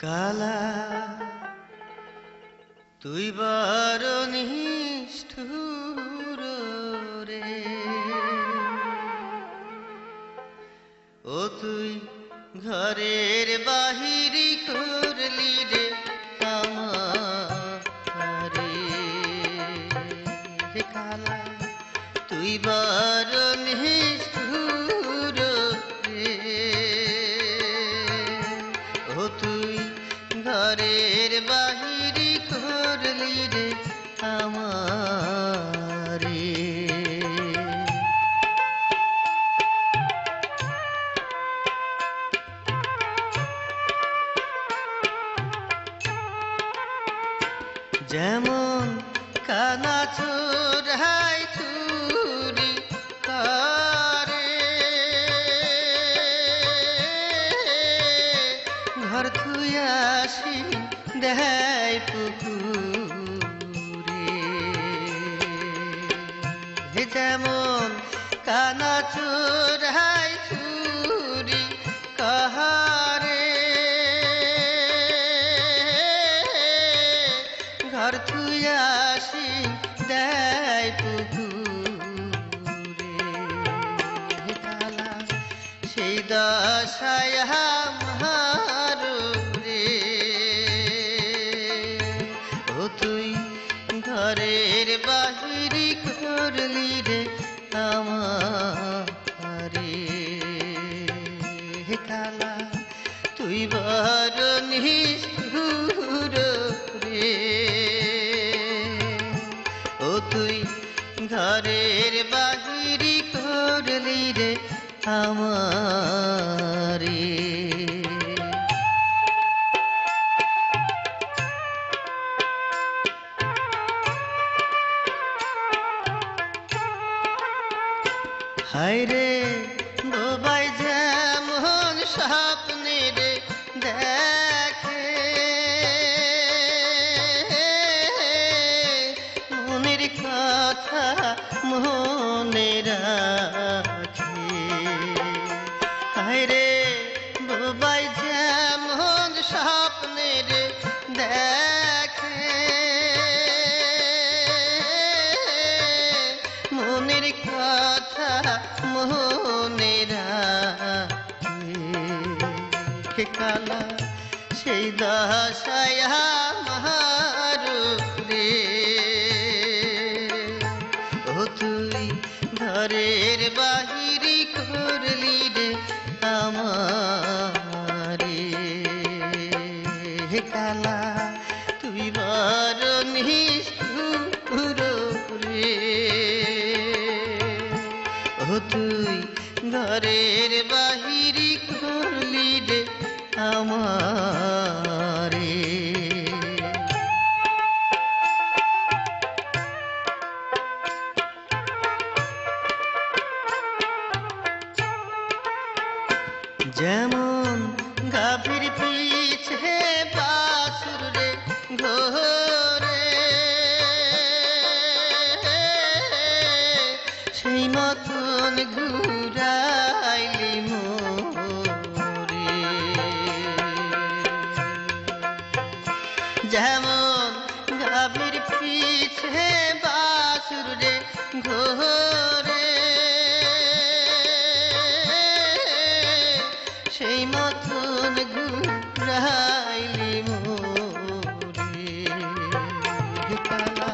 কালা তুই বড় নিষ্ঠুর রে, ও তুই ঘরের বাহিরি করলি রে আমারে। কালা তুই বড় নিষ্ঠুর রে, ও তুই ঘরের বাহিরি করলি রে আমারে। যেমন কানা চোরাই চুরি করে, ঘর থুই আসি দেয় পুকুরে। যেমন কানা চোরাই চুরি করে, ঘর থুই আসি দেয় পুকুরে। কালা সেই দশায় আমার রে, ও তুই ঘরের বাহিরি করলি রে আমারে। কালা তুই বড় নিষ্ঠুর রে, ও তুই ঘরের বাহিরি করলি রে আমারে। হায় রে বোবাই যেমন স্বপ্নে রে দেখে, মনের কথা মনে রাখে। হায় রে বোবাই যেমন স্বপ্নে রে দেখে, মনের কথা মনে রাখে। কালা সেই দশায় আমার রে, ও তুই ঘরের বাহিরি করলি রে আমারে। কালা তুই বড় নিষ্ঠুর রে, ও তুই ঘরের বাহিরি করলি রে আমারে। যেমন গাভীর পিছে বাছুর রে ঘোরে, সেই মতন ঘুরাইলি মোরে। যেমন গাভীর পিছে বাছুর রে ঘোরে, সেই মতন ঘুরাইলি মোরে। কালা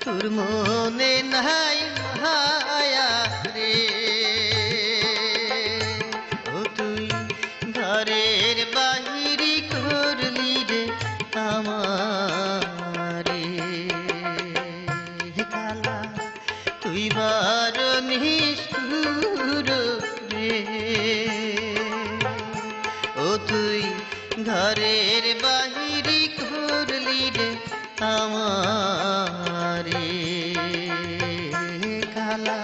তোর মনে নাই মায়া রে, ও তুই ঘরের বাহিরি করলি রে আমারে। কালা তুই বড় নিষ্ঠুর রে, ও তুই ঘরের বাহিরি করলি রে আমারে। কালা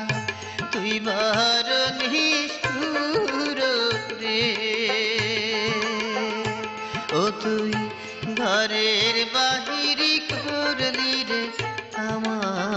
তুই বড় নিষ্ঠুর রে, ও তুই ঘরের বাহিরি করলি রে আমার।